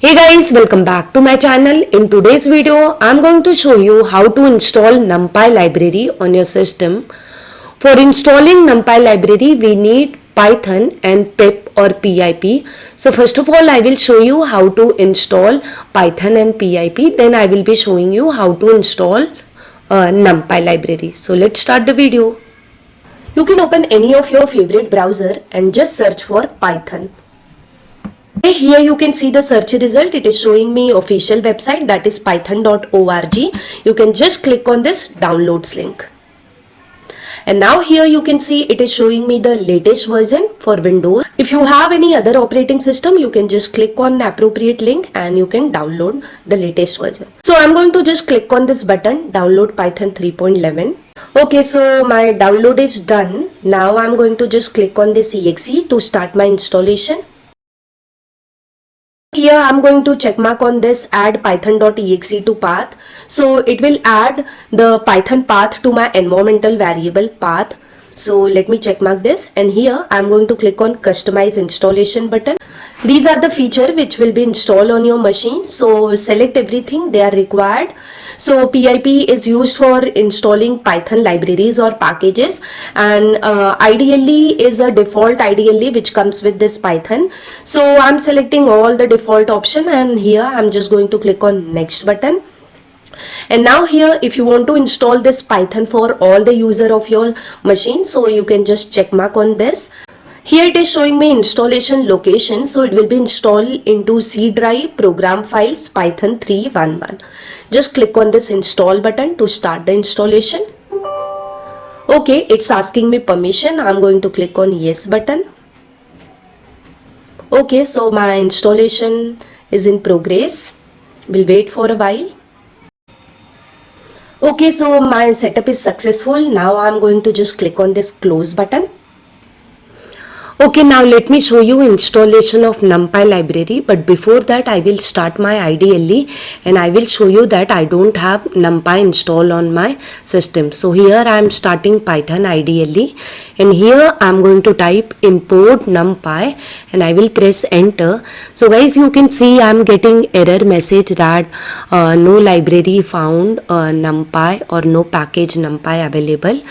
Hey guys, welcome back to my channel. In today's video, I'm going to show you how to install NumPy library on your system. For installing NumPy library, we need Python and PIP or PIP. So first of all, I will show you how to install Python and PIP. Then I will be showing you how to install NumPy library. So let's start the video. You can open any of your favorite browser and just search for Python. Here you can see the search result. It is showing me official website, that is python.org. You can just click on this downloads link. And now here you can see it is showing me the latest version for Windows. If you have any other operating system, you can just click on the appropriate link and you can download the latest version. So I'm going to just click on this button, download Python 3.11. Okay, so my download is done. Now I'm going to just click on this exe to start my installation. Here I'm going to check mark on this add python.exe to path. So it will add the Python path to my environmental variable path. So let me check mark this, and here I'm going to click on customize installation button. These are the features which will be installed on your machine. So select everything they are required. So PIP is used for installing Python libraries or packages, and ideally is a default ideally which comes with this Python. So I'm selecting all the default option, and here I'm just going to click on next button. And now here if you want to install this Python for all the user of your machine, so you can just check mark on this. Here it is showing me installation location, so it will be installed into C drive program files Python 3.11. Just click on this install button to start the installation. Okay, it's asking me permission. I'm going to click on yes button. Okay, so my installation is in progress. We'll wait for a while. Okay, so my setup is successful. Now I'm going to just click on this close button. Okay, now let me show you installation of NumPy library, but before that I will start my IDLE and I will show you that I don't have NumPy installed on my system. So here I am starting Python IDLE, and here I am going to type import NumPy and I will press enter. So guys, you can see I am getting error message that no library found NumPy or no package NumPy available.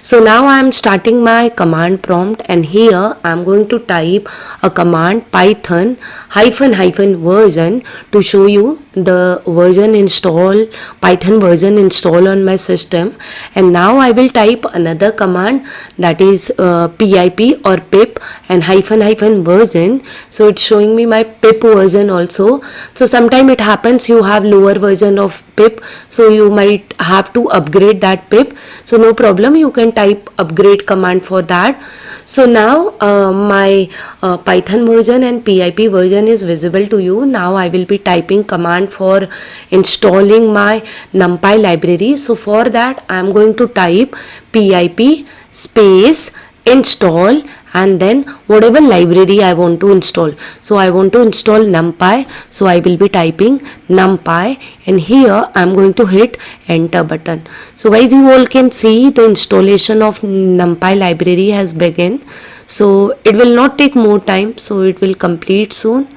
So now I am starting my command prompt, and here I am going to type a command python -- version to show you the version install, Python version install on my system. And now I will type another command, that is PIP or PIP and -- version. So it's showing me my PIP version also. So sometime it happens you have lower version of PIP, so you might have to upgrade that PIP. So no problem, you can type upgrade command for that. So now my Python version and PIP version is visible to you. Now I will be typing command for installing my NumPy library. So for that I am going to type PIP space install and then whatever library I want to install. So I want to install NumPy, so I will be typing NumPy, and here I am going to hit enter button. So guys, you all can see the installation of NumPy library has begun. So it will not take more time, so it will complete soon.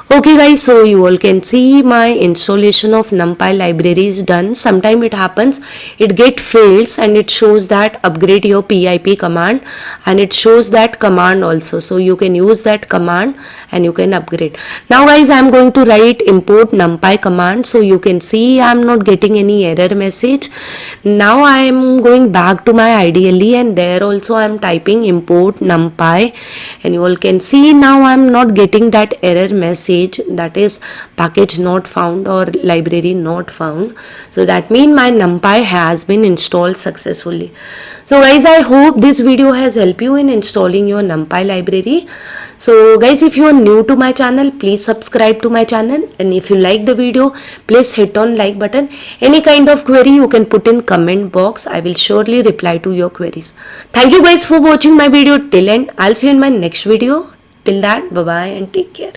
Okay guys, so you all can see my installation of NumPy library is done. Sometime it happens, it get fails and it shows that upgrade your PIP command, and it shows that command also. So you can use that command and you can upgrade. Now guys, I am going to write import NumPy command. So you can see I am not getting any error message. Now I am going back to my IDLE, and there also I am typing import NumPy, and you all can see now I am not getting that error message, that is package not found or library not found. So that means my NumPy has been installed successfully. So guys, I hope this video has helped you in installing your NumPy library. So guys, if you are new to my channel, please subscribe to my channel, and if you like the video, please hit on like button. Any kind of query you can put in comment box. I will surely reply to your queries. Thank you guys for watching my video till end. I'll see you in my next video. Till that, bye bye and take care.